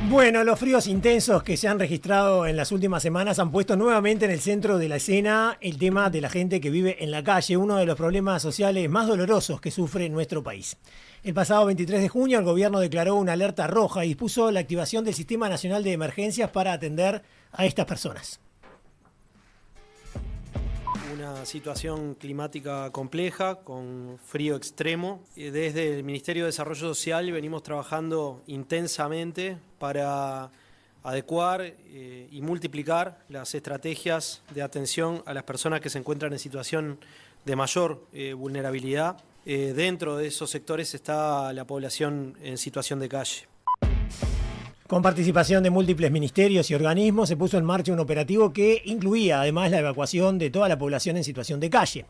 Bueno, los fríos intensos que se han registrado en las últimas semanas han puesto nuevamente en el centro de la escena el tema de la gente que vive en la calle, uno de los problemas sociales más dolorosos que sufre nuestro país. El pasado 23 de junio el gobierno declaró una alerta roja y dispuso la activación del Sistema Nacional de Emergencias para atender a estas personas. Una situación climática compleja, con frío extremo. Desde el Ministerio de Desarrollo Social venimos trabajando intensamente para adecuar y multiplicar las estrategias de atención a las personas que se encuentran en situación de mayor vulnerabilidad. Dentro de esos sectores está la población en situación de calle. Con participación de múltiples ministerios y organismos se puso en marcha un operativo que incluía además la evacuación de toda la población en situación de calle.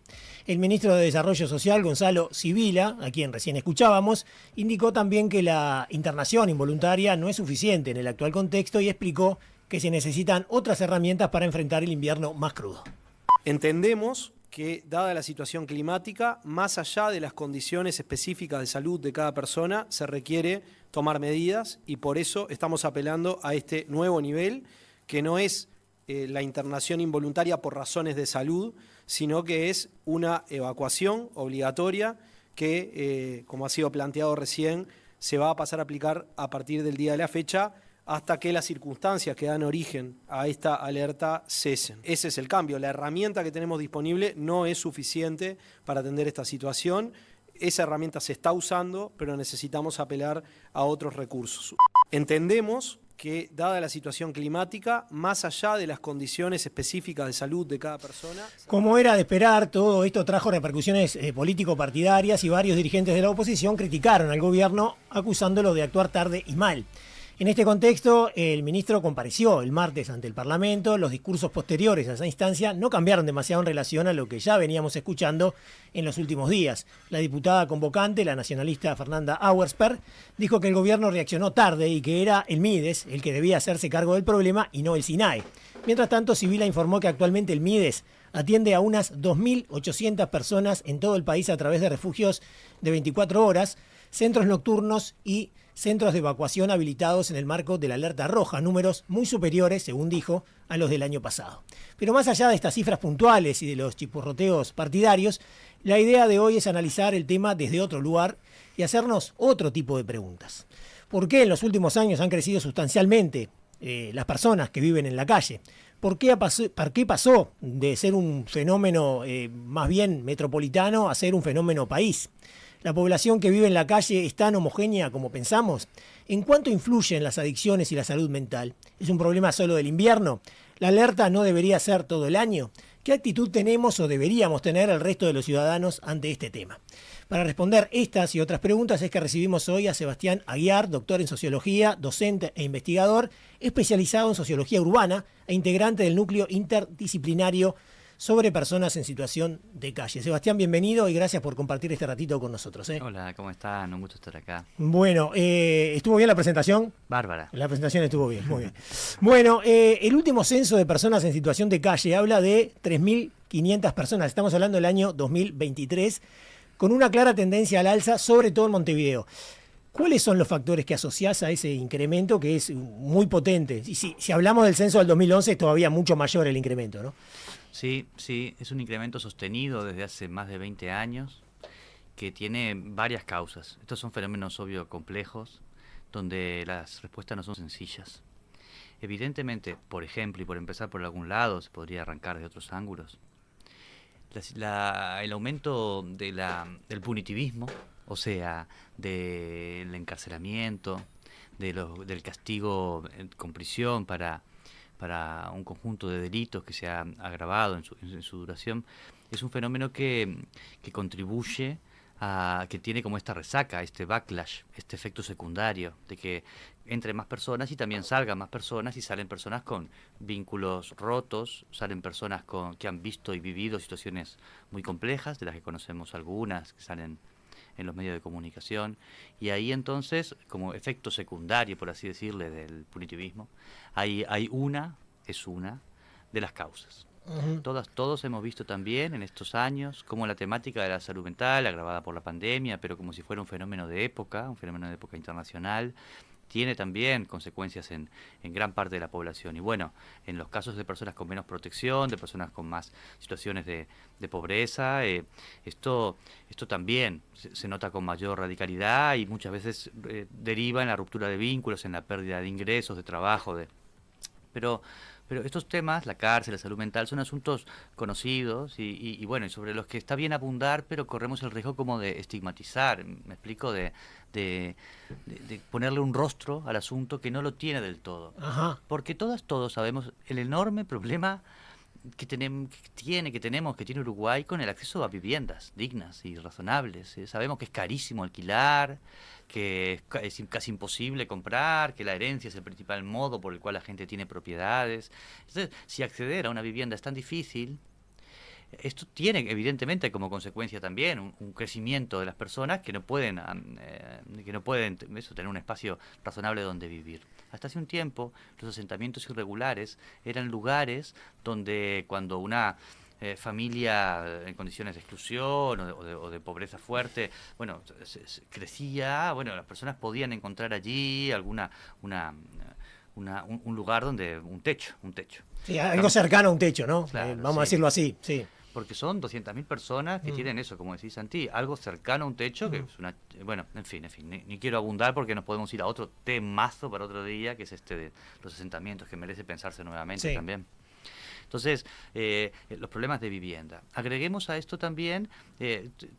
El ministro de Desarrollo Social, Gonzalo Sibila, a quien recién escuchábamos, indicó también que la internación involuntaria no es suficiente en el actual contexto y explicó que se necesitan otras herramientas para enfrentar el invierno más crudo. Entendemos que, dada la situación climática, más allá de las condiciones específicas de salud de cada persona, se requiere tomar medidas y por eso estamos apelando a este nuevo nivel, que no es la internación involuntaria por razones de salud, sino que es una evacuación obligatoria que, como ha sido planteado recién, se va a pasar a aplicar a partir del día de la fecha, hasta que las circunstancias que dan origen a esta alerta cesen. Ese es el cambio. La herramienta que tenemos disponible no es suficiente para atender esta situación. Esa herramienta se está usando, pero necesitamos apelar a otros recursos. Entendemos que, dada la situación climática, más allá de las condiciones específicas de salud de cada persona... Como era de esperar, todo esto trajo repercusiones político-partidarias y varios dirigentes de la oposición criticaron al gobierno acusándolo de actuar tarde y mal. En este contexto, el ministro compareció el martes ante el Parlamento. Los discursos posteriores a esa instancia no cambiaron demasiado en relación a lo que ya veníamos escuchando en los últimos días. La diputada convocante, la nacionalista Fernanda Auersperg, dijo que el gobierno reaccionó tarde y que era el MIDES el que debía hacerse cargo del problema y no el SINAE. Mientras tanto, Sibila informó que actualmente el MIDES atiende a unas 2.800 personas en todo el país a través de refugios de 24 horas, centros nocturnos y centros de evacuación habilitados en el marco de la alerta roja, números muy superiores, según dijo, a los del año pasado. Pero más allá de estas cifras puntuales y de los chisporroteos partidarios, la idea de hoy es analizar el tema desde otro lugar y hacernos otro tipo de preguntas. ¿Por qué en los últimos años han crecido sustancialmente las personas que viven en la calle? ¿Por qué pasó de ser un fenómeno más bien metropolitano a ser un fenómeno país? ¿La población que vive en la calle es tan homogénea como pensamos? ¿En cuánto influyen las adicciones y la salud mental? ¿Es un problema solo del invierno? ¿La alerta no debería ser todo el año? ¿Qué actitud tenemos o deberíamos tener el resto de los ciudadanos ante este tema? Para responder estas y otras preguntas es que recibimos hoy a Sebastián Aguiar, doctor en Sociología, docente e investigador, especializado en Sociología Urbana e integrante del núcleo interdisciplinario sobre personas en situación de calle. Sebastián, bienvenido y gracias por compartir este ratito con nosotros. Hola, ¿cómo están? Un gusto estar acá. Bueno, ¿estuvo bien la presentación? Bárbara. La presentación estuvo bien, muy bien. Bueno, el último censo de personas en situación de calle habla de 3.500 personas. Estamos hablando del año 2023, con una clara tendencia al alza, sobre todo en Montevideo. ¿Cuáles son los factores que asociás a ese incremento que es muy potente? Y si hablamos del censo del 2011 es todavía mucho mayor el incremento, ¿no? Sí, es un incremento sostenido desde hace más de 20 años que tiene varias causas. Estos son fenómenos obvio complejos donde las respuestas no son sencillas. Evidentemente, por ejemplo, y por empezar por algún lado, se podría arrancar de otros ángulos, el aumento del punitivismo, o sea, del encarcelamiento, del castigo con prisión para un conjunto de delitos que se ha agravado en su duración, es un fenómeno que contribuye a que tiene como esta resaca, este backlash, este efecto secundario, de que entre más personas y también salgan más personas y salen personas con vínculos rotos, salen personas que han visto y vivido situaciones muy complejas, de las que conocemos algunas, que salen en los medios de comunicación, y ahí entonces, como efecto secundario, por así decirle, del punitivismo, es una de las causas. Uh-huh. Todos hemos visto también en estos años cómo la temática de la salud mental, agravada por la pandemia, pero como si fuera un fenómeno de época internacional, tiene también consecuencias en gran parte de la población. Y bueno, en los casos de personas con menos protección, de personas con más situaciones de pobreza, esto también se nota con mayor radicalidad y muchas veces deriva en la ruptura de vínculos, en la pérdida de ingresos, de trabajo, pero estos temas, la cárcel, la salud mental, son asuntos conocidos y bueno, y sobre los que está bien abundar, pero corremos el riesgo como de estigmatizar, me explico, de ponerle un rostro al asunto que no lo tiene del todo. Ajá. Porque todos sabemos el enorme problema que tiene Uruguay con el acceso a viviendas dignas y razonables. Sabemos que es carísimo alquilar, que es casi imposible comprar, que la herencia es el principal modo por el cual la gente tiene propiedades. Entonces, si acceder a una vivienda es tan difícil, esto tiene evidentemente como consecuencia también un crecimiento de las personas que no pueden tener un espacio razonable donde vivir. Hasta hace un tiempo los asentamientos irregulares eran lugares donde cuando una familia en condiciones de exclusión o de pobreza fuerte, bueno, crecía, bueno, las personas podían encontrar allí un lugar donde un techo. Sí, algo cercano a un techo, ¿no? Claro, vamos a decirlo así, sí. Porque son 200.000 personas que tienen eso, como decís, Santi, algo cercano a un techo, que es una... Bueno, en fin, ni quiero abundar porque nos podemos ir a otro temazo para otro día, que es este de los asentamientos, que merece pensarse nuevamente también. Entonces, los problemas de vivienda. Agreguemos a esto también,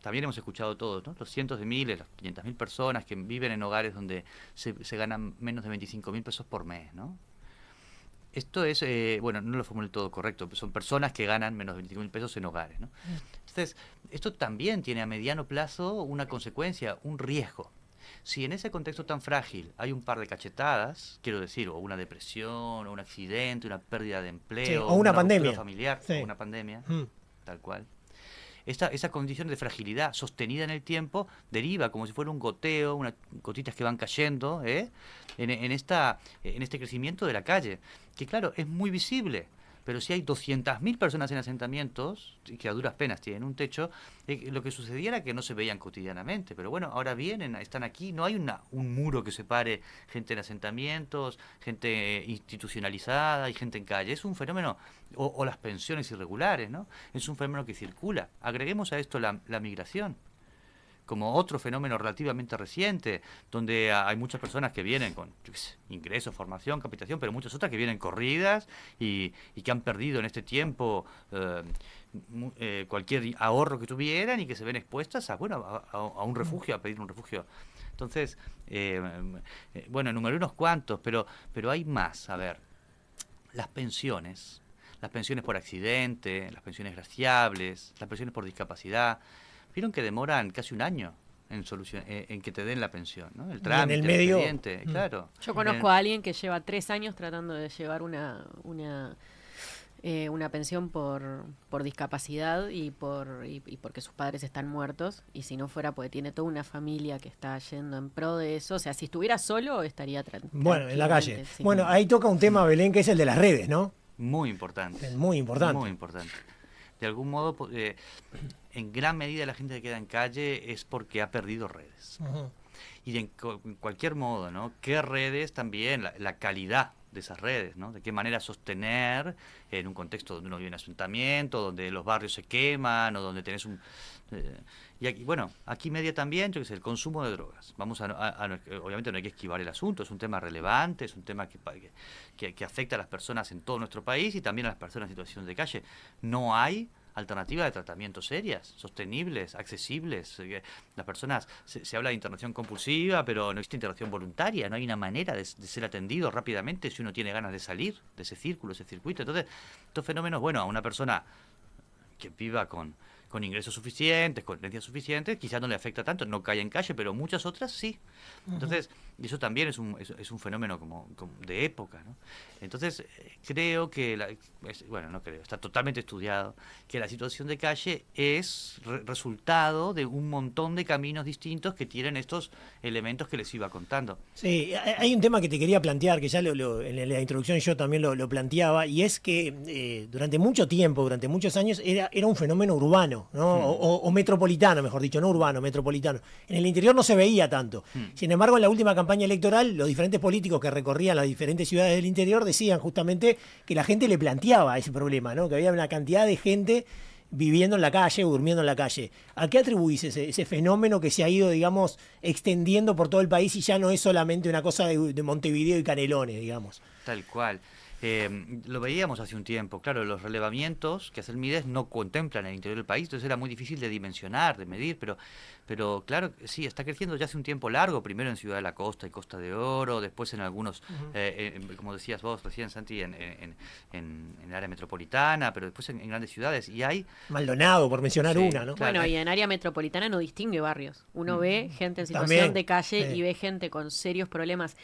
también hemos escuchado todos, ¿no? Los cientos de miles, las 500.000 personas que viven en hogares donde se ganan menos de 25.000 pesos por mes, ¿no? Esto es, bueno, no lo formulé todo correcto, son personas que ganan menos de 25.000 pesos en hogares, ¿no? Entonces, esto también tiene a mediano plazo una consecuencia, un riesgo. Si en ese contexto tan frágil hay un par de cachetadas, quiero decir, o una depresión, o un accidente, una pérdida de empleo, sí, o una pandemia familiar, o una pandemia, tal cual. Esa condición de fragilidad sostenida en el tiempo deriva como si fuera un goteo, unas gotitas que van cayendo en este crecimiento de la calle, que claro, es muy visible. Pero si hay 200.000 personas en asentamientos, que a duras penas tienen un techo, lo que sucedía era que no se veían cotidianamente. Pero bueno, ahora vienen, están aquí, no hay un muro que separe gente en asentamientos, gente institucionalizada y gente en calle. Es un fenómeno, o las pensiones irregulares, ¿no? Es un fenómeno que circula. Agreguemos a esto la migración como otro fenómeno relativamente reciente, donde hay muchas personas que vienen con ingresos, formación, capacitación, pero muchas otras que vienen corridas y que han perdido en este tiempo cualquier ahorro que tuvieran y que se ven expuestas a un refugio, a pedir un refugio. Entonces, bueno, enumeré unos cuantos, pero hay más. A ver, las pensiones por accidente, las pensiones graciables, las pensiones por discapacidad, vieron que demoran casi un año en que te den la pensión, ¿no? El trámite, en el medio, el expediente, claro. Yo conozco a alguien que lleva 3 años tratando de llevar una pensión por discapacidad y porque sus padres están muertos, y si no fuera porque tiene toda una familia que está yendo en pro de eso, o sea, si estuviera solo estaría bueno, en la calle. Sí. Bueno, ahí toca un tema, Belén, que es el de las redes, ¿no? Muy importante. Muy importante. Muy importante. De algún modo, en gran medida la gente que queda en calle es porque ha perdido redes. Y en cualquier modo, ¿no? ¿Qué redes también? La calidad de esas redes, ¿no? De qué manera sostener en un contexto donde uno vive en asentamiento, donde los barrios se queman o donde tenés y aquí, bueno, aquí media también, yo que sé, el consumo de drogas. Obviamente no hay que esquivar el asunto, es un tema relevante, es un tema que afecta a las personas en todo nuestro país y también a las personas en situación de calle. No hay alternativas de tratamiento serias, sostenibles, accesibles. Las personas, se habla de internación compulsiva, pero no existe internación voluntaria, no hay una manera de ser atendido rápidamente si uno tiene ganas de salir de ese círculo, ese circuito. Entonces, estos fenómenos, bueno, a una persona que viva con ingresos suficientes, con herencias suficientes, quizás no le afecta tanto, no cae en calle, pero muchas otras sí. Entonces, eso también es un fenómeno como de época, ¿no? Entonces, creo que, está totalmente estudiado, que la situación de calle es resultado de un montón de caminos distintos que tienen estos elementos que les iba contando. Sí, hay un tema que te quería plantear, que ya en la introducción yo también lo planteaba, y es que durante mucho tiempo, durante muchos años, era un fenómeno urbano. urbano, ¿no? O metropolitano, mejor dicho, no urbano, metropolitano. En el interior no se veía tanto. Sin embargo, en la última campaña electoral, los diferentes políticos que recorrían las diferentes ciudades del interior decían justamente que la gente le planteaba ese problema, ¿no? Que había una cantidad de gente viviendo en la calle o durmiendo en la calle. ¿A qué atribuís ese fenómeno que se ha ido, digamos, extendiendo por todo el país y ya no es solamente una cosa de Montevideo y Canelones, digamos? Tal cual. Lo veíamos hace un tiempo. Claro, los relevamientos que hace el Mides no contemplan el interior del país, entonces era muy difícil de dimensionar, de medir, pero claro, sí, está creciendo ya hace un tiempo largo, primero en Ciudad de la Costa y Costa de Oro, después en algunos, como decías vos recién, Santi, en el área metropolitana, pero después en grandes ciudades. Y hay... Maldonado, por mencionar una, ¿no? Bueno, y en área metropolitana no distingue barrios. Uno ve gente en situación También, de calle sí. y ve gente con serios problemas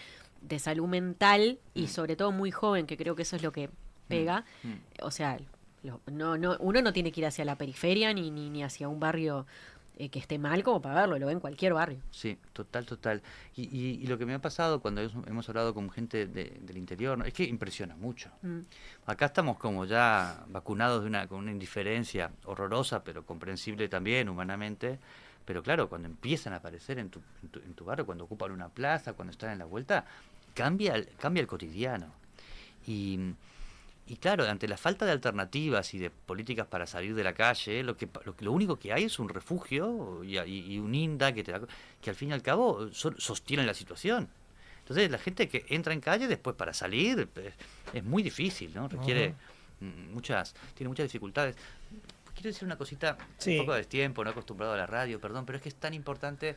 de salud mental y sobre todo muy joven, que creo que eso es lo que pega. O sea, uno no tiene que ir hacia la periferia ni hacia un barrio que esté mal como para verlo, lo ve en cualquier barrio. Sí, total. Y lo que me ha pasado cuando hemos hablado con gente del interior, ¿no? Es que impresiona mucho. Acá estamos como ya vacunados con una indiferencia horrorosa, pero comprensible también humanamente. Pero claro, cuando empiezan a aparecer en tu barrio, cuando ocupan una plaza, cuando están en la vuelta, cambia el cotidiano. Y claro, ante la falta de alternativas y de políticas para salir de la calle, lo único que hay es un refugio y un INDA que al fin y al cabo sostienen la situación. Entonces la gente que entra en calle después para salir es muy difícil, ¿no? Requiere tiene muchas dificultades. Quiero decir una cosita, un poco de tiempo, no acostumbrado a la radio, perdón, pero es que es tan importante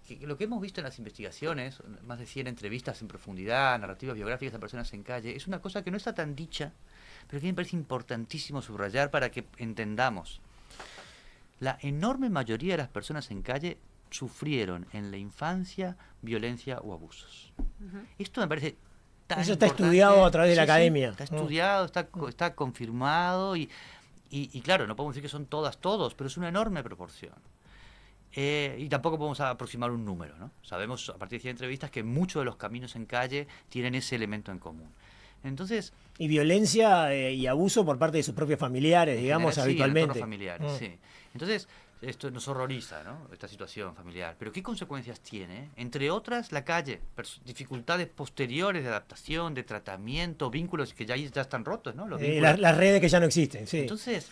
que lo que hemos visto en las investigaciones, más de 100 entrevistas en profundidad, narrativas biográficas de personas en calle, es una cosa que no está tan dicha, pero que me parece importantísimo subrayar para que entendamos. La enorme mayoría de las personas en calle sufrieron en la infancia violencia o abusos. Esto me parece tan Eso está importante. estudiado a través de la academia. Está estudiado, está confirmado y claro, no podemos decir que son todos, pero es una enorme proporción. Y tampoco podemos aproximar un número, ¿no? Sabemos a partir de 100 entrevistas que muchos de los caminos en calle tienen ese elemento en común. Entonces... Y violencia y abuso por parte de sus propios familiares, digamos, general, habitualmente. Sí, familiares, sí. Entonces, esto nos horroriza, ¿no? Esta situación familiar. Pero ¿qué consecuencias tiene? Entre otras, la calle, dificultades posteriores de adaptación, de tratamiento, vínculos que ya están rotos, ¿no? Las redes que ya no existen, sí. Entonces,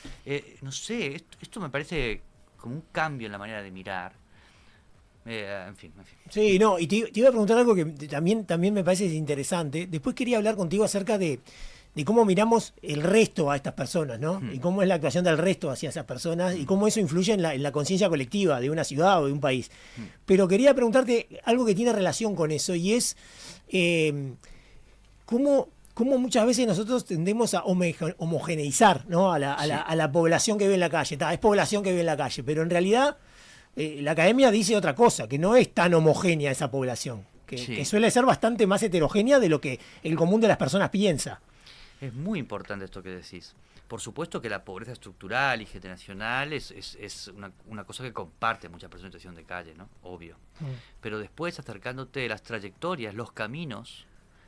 no sé, esto me parece como un cambio en la manera de mirar. En fin. Sí, no, y te iba a preguntar algo que también me parece interesante. Después quería hablar contigo acerca de cómo miramos el resto a estas personas, ¿no? Y cómo es la actuación del resto hacia esas personas y cómo eso influye en la conciencia colectiva de una ciudad o de un país. Pero quería preguntarte algo que tiene relación con eso y es cómo muchas veces nosotros tendemos a homogeneizar, ¿no? a la población que vive en la calle. Es población que vive en la calle, pero en realidad la academia dice otra cosa, que no es tan homogénea esa población, que suele ser bastante más heterogénea de lo que el común de las personas piensa. Es muy importante esto que decís. Por supuesto que la pobreza estructural y generacional es una cosa que comparte muchas personas en situación de calle, ¿no? Obvio. Pero después, acercándote, las trayectorias, los caminos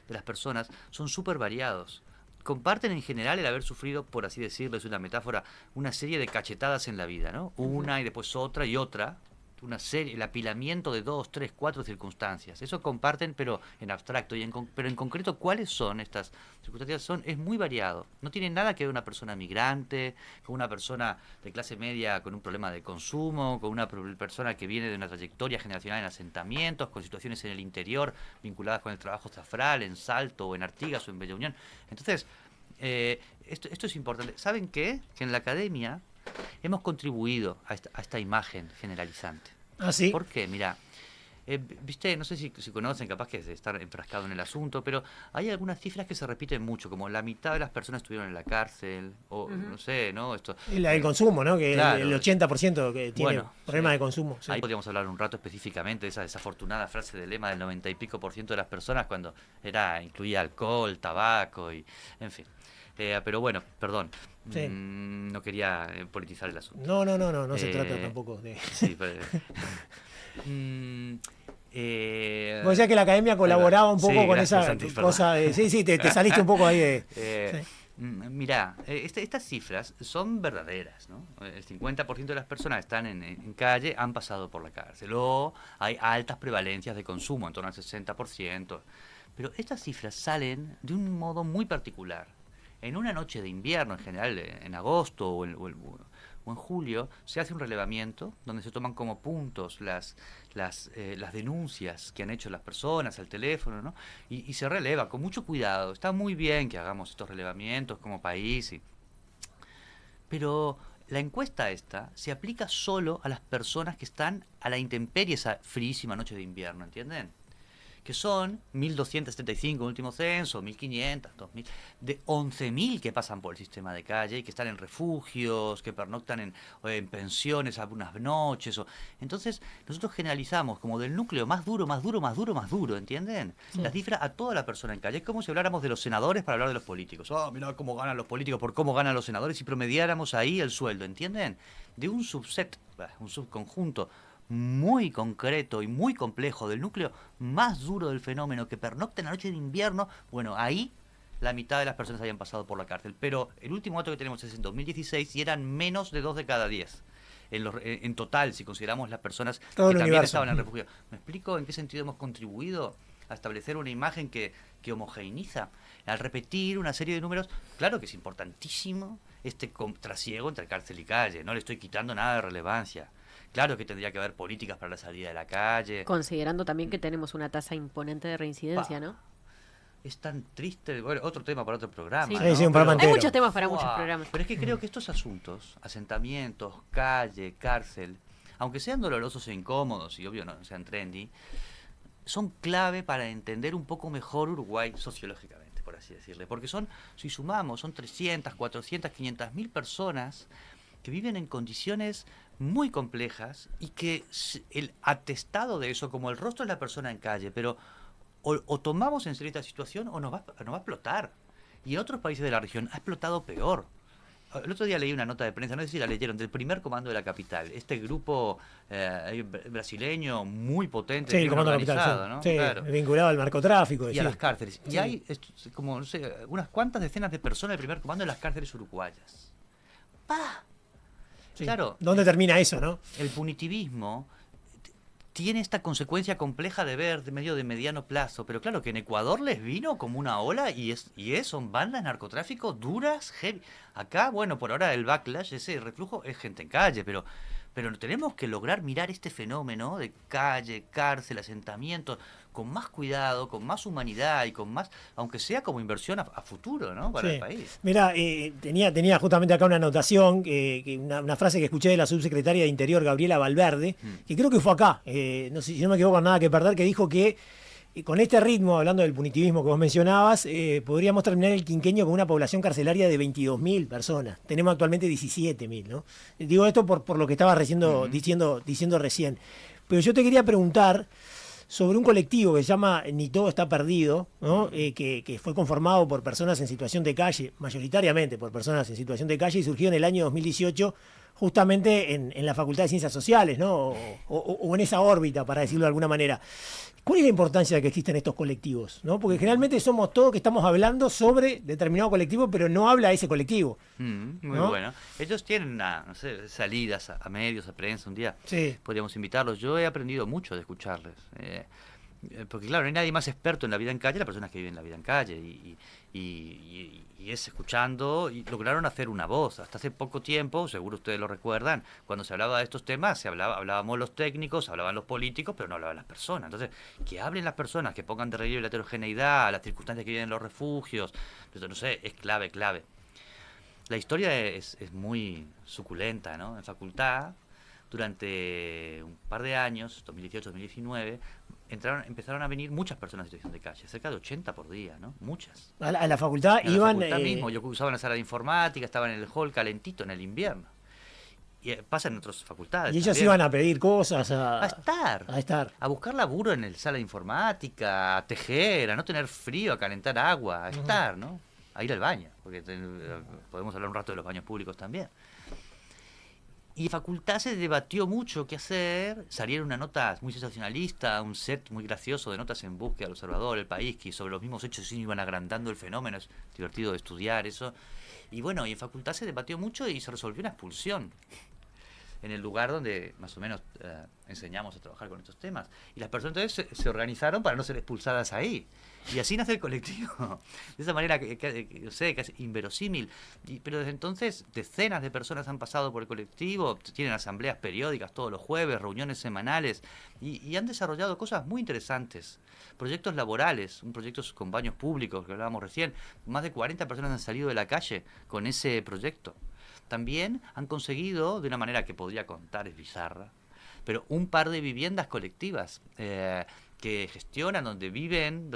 de las personas son súper variados. Comparten en general el haber sufrido, por así decirlo, es una metáfora, una serie de cachetadas en la vida, ¿no? Una y después otra y otra. Una serie, el apilamiento de 2, 3, 4 circunstancias. Eso comparten, pero en abstracto. Pero en concreto, ¿cuáles son estas circunstancias? Es muy variado. No tiene nada que ver una persona migrante, con una persona de clase media con un problema de consumo, con una persona que viene de una trayectoria generacional en asentamientos, con situaciones en el interior vinculadas con el trabajo zafral, en Salto, o en Artigas, o en Bella Unión. Entonces, esto es importante. ¿Saben qué? Que en la academia hemos contribuido a esta imagen generalizante. ¿Ah, sí? ¿Por qué? Mirá, viste, no sé si conocen, capaz que de estar enfrascado en el asunto, pero hay algunas cifras que se repiten mucho, como la mitad de las personas estuvieron en la cárcel, o no sé, ¿no? Esto. Y la del consumo, ¿no? Que claro, el 80% que tiene problemas de consumo. Sí. Ahí podríamos hablar un rato específicamente de esa desafortunada frase del lema del 90 y pico % de las personas cuando incluía alcohol, tabaco y, en fin. Pero bueno, perdón, no quería politizar el asunto. No se trata tampoco de... Sí, pero... Vos decías que la academia colaboraba un poco con esa cosa de... Sí, te saliste un poco ahí de... Mirá, estas cifras son verdaderas, ¿no? El 50% de las personas que están en calle han pasado por la cárcel, o hay altas prevalencias de consumo, en torno al 60%. Pero estas cifras salen de un modo muy particular. En una noche de invierno, en general en agosto o en julio, se hace un relevamiento donde se toman como puntos las denuncias que han hecho las personas al teléfono, ¿no? Y se releva con mucho cuidado. Está muy bien que hagamos estos relevamientos como país, pero la encuesta esta se aplica solo a las personas que están a la intemperie esa fríísima noche de invierno, ¿entienden? Que son 1.275 en último censo, 1.500, 2.000, de 11.000 que pasan por el sistema de calle y que están en refugios, que pernoctan en pensiones algunas noches. Entonces, nosotros generalizamos como del núcleo más duro, más duro, más duro, más duro, ¿entienden? Sí. La cifra a toda la persona en calle. Es como si habláramos de los senadores para hablar de los políticos. Mirá cómo ganan los políticos por cómo ganan los senadores y promediáramos ahí el sueldo, ¿entienden? De un subset, un subconjunto muy concreto y muy complejo del núcleo más duro del fenómeno que pernocta en la noche de invierno, bueno, ahí la mitad de las personas habían pasado por la cárcel. Pero el último dato que tenemos es en 2016 y eran menos de 2 de cada 10. En total, si consideramos las personas que también estaban en refugio. ¿Me explico en qué sentido hemos contribuido a establecer una imagen que homogeneiza? Al repetir una serie de números, claro que es importantísimo este trasiego entre cárcel y calle, no le estoy quitando nada de relevancia. Claro que tendría que haber políticas para la salida de la calle. Considerando también que tenemos una tasa imponente de reincidencia, ¿no? Es tan triste. Bueno, otro tema para otro programa. Sí, ¿no? Sí, un programa entero. Hay muchos temas para muchos programas. Pero es que creo que estos asuntos, asentamientos, calle, cárcel, aunque sean dolorosos e incómodos y obvio no sean trendy, son clave para entender un poco mejor Uruguay sociológicamente, por así decirle. Porque si sumamos, son 300, 400, 500.000 personas que viven en condiciones muy complejas y que el atestado de eso, como el rostro de la persona en calle, pero o tomamos en serio esta situación o nos va a explotar. Y en otros países de la región ha explotado peor. El otro día leí una nota de prensa, no sé si la leyeron, del primer comando de la capital. Este grupo brasileño muy potente, sí, el comando de la capital, ¿no? Sí, claro. Vinculado al narcotráfico. Y a las cárceles. Sí. Y hay como, no sé, unas cuantas decenas de personas del primer comando en las cárceles uruguayas. ¡Pah! Sí. Claro. ¿Dónde termina eso, no? El punitivismo tiene esta consecuencia compleja de ver de medio de mediano plazo, pero claro que en Ecuador les vino como una ola y son bandas de narcotráfico duras, heavy. Acá, bueno, por ahora el backlash, ese reflujo es gente en calle, pero tenemos que lograr mirar este fenómeno de calle, cárcel, asentamiento con más cuidado, con más humanidad y con más, aunque sea como inversión a futuro, ¿no? Para el país. Mira, tenía justamente acá una anotación, una frase que escuché de la subsecretaria de Interior, Gabriela Valverde, que creo que fue acá, no sé si no me equivoco, nada que perder, que dijo que con este ritmo, hablando del punitivismo que vos mencionabas, podríamos terminar el quinquenio con una población carcelaria de 22.000 personas. Tenemos actualmente 17.000, ¿no? Digo esto por lo que estaba diciendo recién. Pero yo te quería preguntar sobre un colectivo que se llama Ni Todo Está Perdido, ¿no? Que fue conformado por personas en situación de calle, mayoritariamente por personas en situación de calle, y surgió en el año 2018 justamente en la Facultad de Ciencias Sociales, ¿no? O en esa órbita, para decirlo de alguna manera. ¿Cuál es la importancia de que existen estos colectivos, ¿no? Porque generalmente somos todos que estamos hablando sobre determinado colectivo, pero no habla ese colectivo. Muy ¿no? bueno. Ellos tienen no sé, salidas a medios, a prensa, un día podríamos invitarlos. Yo he aprendido mucho de escucharles. Porque claro, no hay nadie más experto en la vida en calle, las personas que viven la vida en calle. Y es escuchando, y lograron hacer una voz. Hasta hace poco tiempo, seguro ustedes lo recuerdan, cuando se hablaba de estos temas, hablábamos los técnicos, hablaban los políticos, pero no hablaban las personas. Entonces, que hablen las personas, que pongan de relieve la heterogeneidad, las circunstancias que viven en los refugios, entonces, no sé, es clave. La historia es muy suculenta, ¿no? En facultad, durante un par de años, 2018-2019, empezaron a venir muchas personas en situación de calle, cerca de 80 por día, ¿no? Muchas. A la facultad en iban... la facultad mismo, yo usaba la sala de informática, estaba en el hall calentito en el invierno. Y pasa en otras facultades. Y ellos también iban a pedir cosas, a estar. A buscar laburo en el sala de informática, a tejer, a no tener frío, a calentar agua, a estar, ¿no? A ir al baño, porque podemos hablar un rato de los baños públicos también. Y en facultad se debatió mucho qué hacer, salieron una nota muy sensacionalista, un set muy gracioso de notas en Búsqueda, El Observador, El País, que sobre los mismos hechos sí iban agrandando el fenómeno, es divertido de estudiar eso. Y bueno, y en facultad se debatió mucho y se resolvió una expulsión en el lugar donde más o menos enseñamos a trabajar con estos temas. Y las personas entonces se organizaron para no ser expulsadas ahí. Y así nace el colectivo. De esa manera, no sé, casi inverosímil. Pero desde entonces, decenas de personas han pasado por el colectivo, tienen asambleas periódicas todos los jueves, reuniones semanales, y han desarrollado cosas muy interesantes. Proyectos laborales, proyectos con baños públicos, que hablábamos recién. Más de 40 personas han salido de la calle con ese proyecto. También han conseguido, de una manera que podría contar, es bizarra, pero un par de viviendas colectivas que gestionan, donde viven,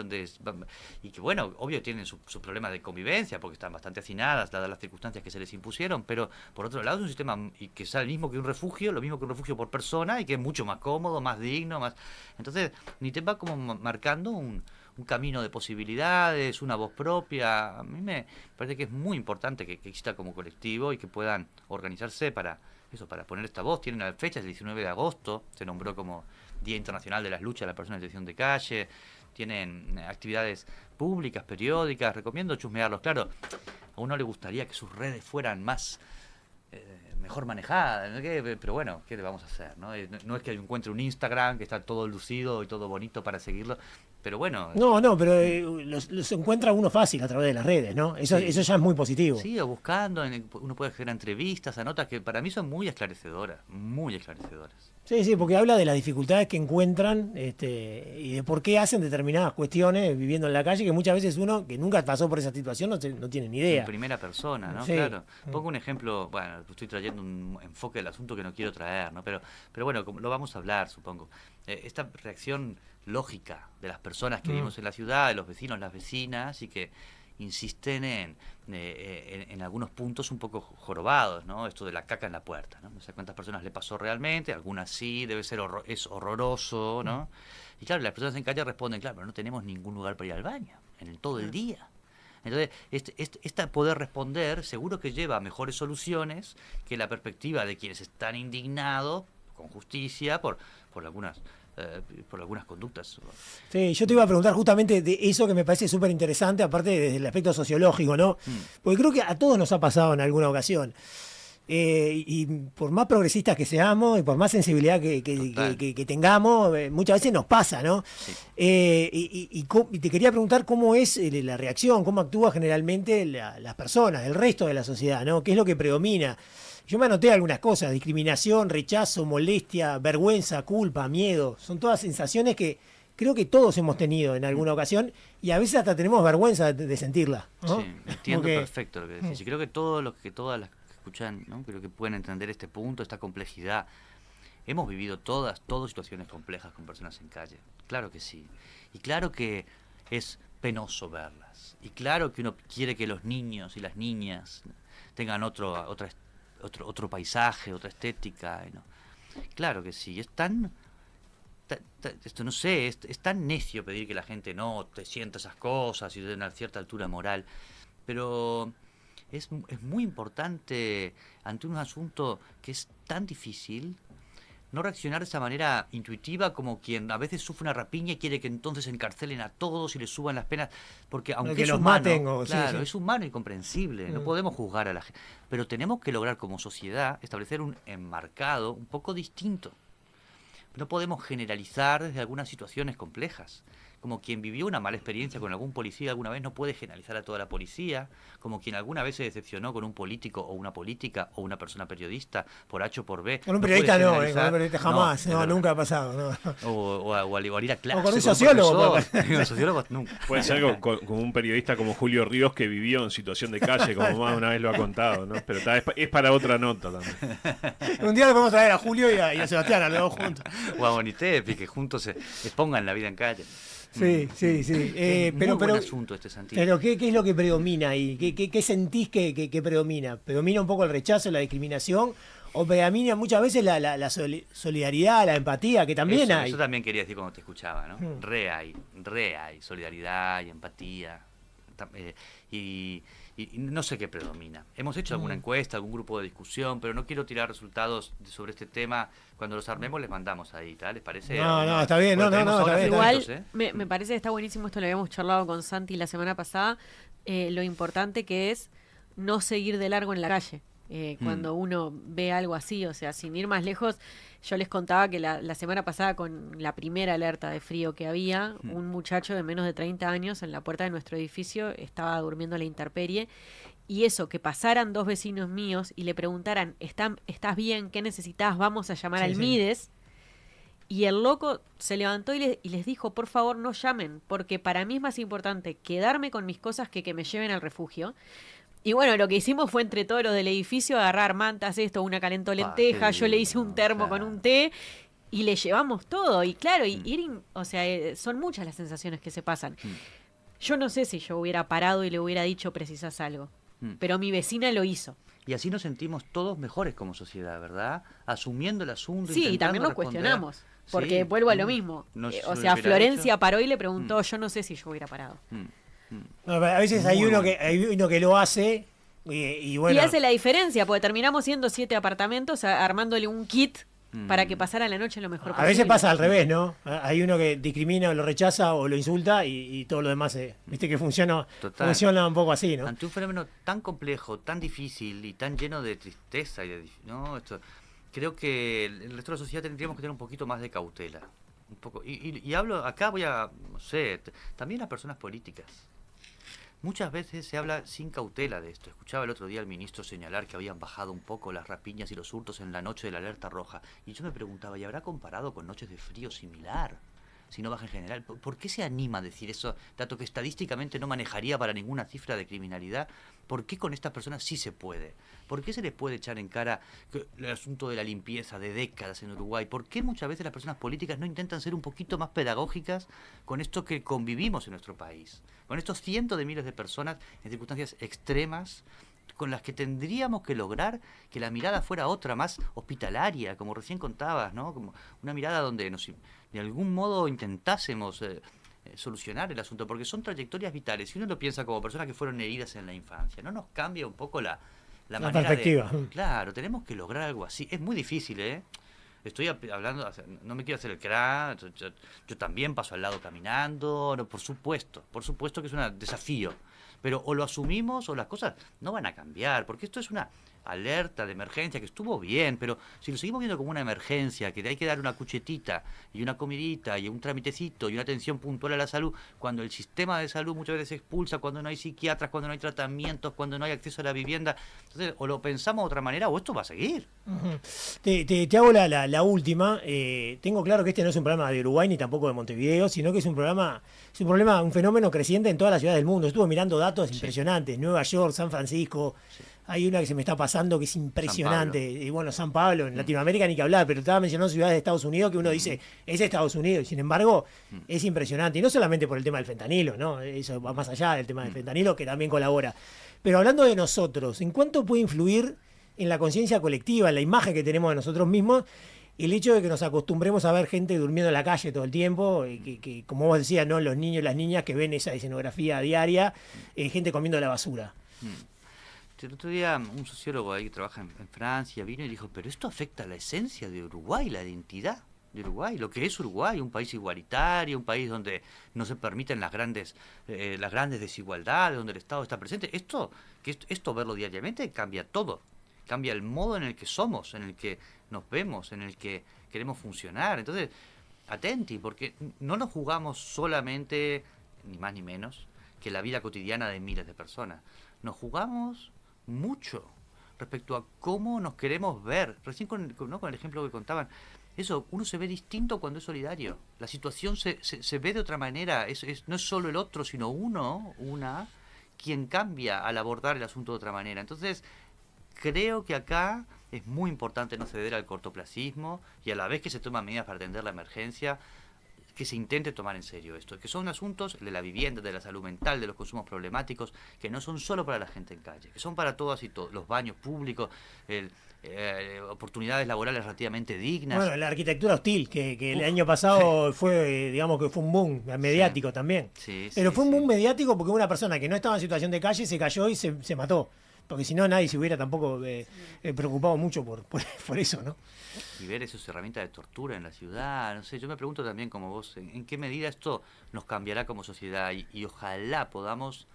y que, bueno, obvio tienen sus problemas de convivencia, porque están bastante hacinadas, dadas las circunstancias que se les impusieron, pero por otro lado es un sistema y que es el mismo que un refugio, lo mismo que un refugio por persona, y que es mucho más cómodo, más digno, más... Entonces, NITEP va como marcando un camino de posibilidades, una voz propia. A mí me parece que es muy importante que exista como colectivo y que puedan organizarse para poner esta voz. Tienen la fecha, el 19 de agosto, se nombró como Día Internacional de las Luchas de las Personas en Situación de Calle, tienen actividades públicas, periódicas, recomiendo chusmearlos. Claro, a uno le gustaría que sus redes fueran más... mejor manejada, ¿no? Pero bueno, ¿qué le vamos a hacer? No es que encuentre un Instagram que está todo lucido y todo bonito para seguirlo, pero bueno. No, pero los encuentra uno fácil a través de las redes, ¿no? Eso ya es muy positivo. Sí, o buscando, uno puede generar entrevistas, a notas que para mí son muy esclarecedoras, muy esclarecedoras. Sí, porque habla de las dificultades que encuentran y de por qué hacen determinadas cuestiones viviendo en la calle, que muchas veces uno que nunca pasó por esa situación no tiene ni idea. En primera persona, ¿no? Sí. Claro. Pongo un ejemplo, bueno, estoy trayendo un enfoque del asunto que no quiero traer, ¿no? Pero bueno, lo vamos a hablar, supongo. Esta reacción lógica de las personas que vivimos en la ciudad, de los vecinos, las vecinas, y que insisten en algunos puntos un poco jorobados, ¿no? Esto de la caca en la puerta, ¿no? No sé cuántas personas le pasó realmente, algunas sí, debe ser es horroroso, ¿no? Y claro, las personas en calle responden, claro, pero no tenemos ningún lugar para ir al baño todo el día. Entonces, esta poder responder seguro que lleva a mejores soluciones que la perspectiva de quienes están indignados, con justicia, por algunas conductas. Sí, yo te iba a preguntar justamente de eso que me parece súper interesante, aparte desde el aspecto sociológico, ¿no? Porque creo que a todos nos ha pasado en alguna ocasión. Y por más progresistas que seamos y por más sensibilidad que tengamos, muchas veces nos pasa, ¿no? Sí. Y te quería preguntar cómo es la reacción, cómo actúa generalmente las personas, el resto de la sociedad, ¿no? ¿Qué es lo que predomina? Yo me anoté algunas cosas: discriminación, rechazo, molestia, vergüenza, culpa, miedo. Son todas sensaciones que creo que todos hemos tenido en alguna ocasión y a veces hasta tenemos vergüenza de sentirla, ¿no? Sí, entiendo perfecto lo que decís. Y creo que todas las que escuchan, ¿no? Creo que pueden entender este punto, esta complejidad. Hemos vivido todas situaciones complejas con personas en calle. Claro que sí. Y claro que es penoso verlas. Y claro que uno quiere que los niños y las niñas tengan otro paisaje, otra estética, ¿no? Claro que sí. Es tan... esto no sé, es tan necio pedir que la gente no te sienta esas cosas y de una cierta altura moral. Pero... Es muy importante ante un asunto que es tan difícil no reaccionar de esa manera intuitiva como quien a veces sufre una rapiña y quiere que entonces encarcelen a todos y les suban las penas, porque aunque es humano, claro, es humano y comprensible, no podemos juzgar a la gente, pero tenemos que lograr como sociedad establecer un enmarcado un poco distinto. No podemos generalizar desde algunas situaciones complejas. Como quien vivió una mala experiencia con algún policía alguna vez no puede generalizar a toda la policía, como quien alguna vez se decepcionó con un político o una política o una persona periodista por H o por B. Con un periodista con un periodista jamás, nunca ha pasado. No. O al ir a clase. O con un sociólogo. Un sociólogo nunca. Puede ser algo con un periodista como Julio Ríos que vivió en situación de calle, como más una vez lo ha contado, ¿no? Pero es para otra nota también. Un día le podemos traer a Julio y a Sebastián, a los dos juntos. O a Bonitep, y que juntos se expongan la vida en calle. Sí. Pero buen asunto este, Santiago. Pero ¿qué es lo que predomina ahí? ¿Qué sentís que predomina? ¿Predomina un poco el rechazo, la discriminación? ¿O predomina muchas veces la solidaridad, la empatía, que también hay? Eso también quería decir cuando te escuchaba, ¿no? Re hay solidaridad y empatía. y no sé qué predomina. Hemos hecho alguna encuesta, algún grupo de discusión, pero no quiero tirar resultados sobre este tema. Cuando los armemos les mandamos ahí, ¿tal? ¿Les parece? No, está bien, Porque tenemos está horas bien. de Igual, datos, ¿eh? me parece que está buenísimo, esto lo habíamos charlado con Santi la semana pasada, lo importante que es no seguir de largo en la calle. Cuando uno ve algo así, o sea, sin ir más lejos, yo les contaba que la semana pasada con la primera alerta de frío que había, un muchacho de menos de 30 años en la puerta de nuestro edificio estaba durmiendo a la intemperie, y eso, que pasaran 2 vecinos míos y le preguntaran, ¿estás bien? ¿Qué necesitas? Vamos a llamar al Mides. Y el loco se levantó y les dijo, por favor no llamen, porque para mí es más importante quedarme con mis cosas que me lleven al refugio. Y bueno, lo que hicimos fue entre todos los del edificio agarrar mantas, una calentó lenteja, yo le hice un termo con un té y le llevamos todo. Y claro, son muchas las sensaciones que se pasan. Yo no sé si yo hubiera parado y le hubiera dicho precisas algo, pero mi vecina lo hizo. Y así nos sentimos todos mejores como sociedad, ¿verdad? Asumiendo el asunto. Sí, y también nos cuestionamos, porque vuelvo a lo mismo. Florencia paró y le preguntó, yo no sé si yo hubiera parado. No, a veces hay uno que lo hace y bueno. Y hace la diferencia, porque terminamos siendo 7 apartamentos armándole un kit para que pasara la noche lo mejor posible. A veces pasa al revés, ¿no? Hay uno que discrimina o lo rechaza o lo insulta y todo lo demás, viste que funciona un poco así, ¿no? Ante un fenómeno tan complejo, tan difícil y tan lleno de tristeza, creo que el resto de la sociedad tendríamos que tener un poquito más de cautela. Un poco. Y hablo, acá no sé, también las personas políticas. Muchas veces se habla sin cautela de esto. Escuchaba el otro día al ministro señalar que habían bajado un poco las rapiñas y los hurtos en la noche de la alerta roja. Y yo me preguntaba, ¿y habrá comparado con noches de frío similar? Si no baja en general. ¿Por qué se anima a decir eso, dato que estadísticamente no manejaría para ninguna cifra de criminalidad? ¿Por qué con estas personas sí se puede? ¿Por qué se les puede echar en cara el asunto de la limpieza de décadas en Uruguay? ¿Por qué muchas veces las personas políticas no intentan ser un poquito más pedagógicas con esto que convivimos en nuestro país? Con estos cientos de miles de personas en circunstancias extremas, con las que tendríamos que lograr que la mirada fuera otra, más hospitalaria, como recién contabas, ¿no? Como una mirada donde de algún modo intentásemos solucionar el asunto, porque son trayectorias vitales. Si uno lo piensa como personas que fueron heridas en la infancia, ¿no nos cambia un poco la manera perspectiva? Claro, tenemos que lograr algo así. Es muy difícil, ¿eh? Estoy hablando, no me quiero hacer el crack, yo también paso al lado caminando, no, por supuesto que es un desafío, pero o lo asumimos o las cosas no van a cambiar, porque esto es una alerta de emergencia que estuvo bien, pero si lo seguimos viendo como una emergencia, que hay que dar una cuchetita y una comidita y un tramitecito y una atención puntual a la salud, cuando el sistema de salud muchas veces se expulsa, cuando no hay psiquiatras, cuando no hay tratamientos, cuando no hay acceso a la vivienda, entonces o lo pensamos de otra manera o esto va a seguir. Te hago la última. Tengo claro que este no es un problema de Uruguay ni tampoco de Montevideo, sino que es un fenómeno creciente en todas las ciudades del mundo. Estuve mirando datos impresionantes, Nueva York, San Francisco. Hay una que se me está pasando que es impresionante. Y bueno, San Pablo, en Latinoamérica ni que hablar, pero estaba mencionando ciudades de Estados Unidos que uno dice, es Estados Unidos. Y sin embargo, es impresionante. Y no solamente por el tema del fentanilo, ¿no? Eso va más allá del tema del fentanilo, que también colabora. Pero hablando de nosotros, ¿en cuánto puede influir en la conciencia colectiva, en la imagen que tenemos de nosotros mismos, el hecho de que nos acostumbremos a ver gente durmiendo en la calle todo el tiempo, que como vos decías, ¿no? Los niños y las niñas que ven esa escenografía diaria, gente comiendo la basura? El otro día un sociólogo ahí que trabaja en Francia vino y dijo, pero esto afecta a la esencia de Uruguay, la identidad de Uruguay, lo que es Uruguay, un país igualitario, un país donde no se permiten las grandes desigualdades, donde el Estado está presente. Esto verlo diariamente cambia todo, cambia el modo en el que somos, en el que nos vemos, en el que queremos funcionar. Entonces, atenti, porque no nos jugamos solamente, ni más ni menos, que la vida cotidiana de miles de personas. Nos jugamos mucho respecto a cómo nos queremos ver. Recién con el ejemplo que contaban, eso, uno se ve distinto cuando es solidario. La situación se ve de otra manera. No es solo el otro, sino una, quien cambia al abordar el asunto de otra manera. Entonces, creo que acá es muy importante no ceder al cortoplacismo y a la vez que se toman medidas para atender la emergencia, que se intente tomar en serio esto, que son asuntos de la vivienda, de la salud mental, de los consumos problemáticos, que no son solo para la gente en calle, que son para todas y todos, los baños públicos, oportunidades laborales relativamente dignas. Bueno, la arquitectura hostil, que el año pasado fue, digamos que fue un boom mediático también. Sí, Pero sí, fue un sí. boom mediático porque una persona que no estaba en situación de calle se cayó y se mató. Porque si no, nadie se hubiera tampoco preocupado mucho por eso, ¿no? Y ver esas herramientas de tortura en la ciudad, no sé, yo me pregunto también como vos, ¿en qué medida esto nos cambiará como sociedad? Y ojalá podamos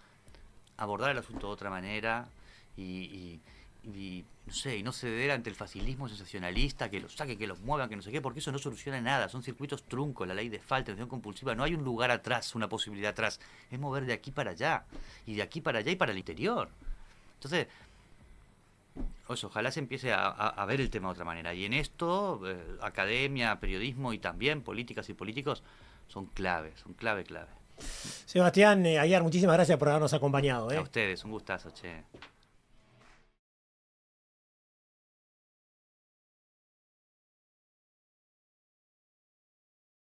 abordar el asunto de otra manera y no sé, y no ceder ante el facilismo sensacionalista, que los saquen, que los muevan, que no sé qué, porque eso no soluciona nada, son circuitos truncos, la ley de falta, la atención compulsiva, no hay un lugar atrás, una posibilidad atrás, es mover de aquí para allá, y de aquí para allá y para el interior. Entonces, ojalá se empiece a ver el tema de otra manera. Y en esto, academia, periodismo y también políticas y políticos son clave. Sebastián Aguiar, muchísimas gracias por habernos acompañado. A ustedes, un gustazo, che.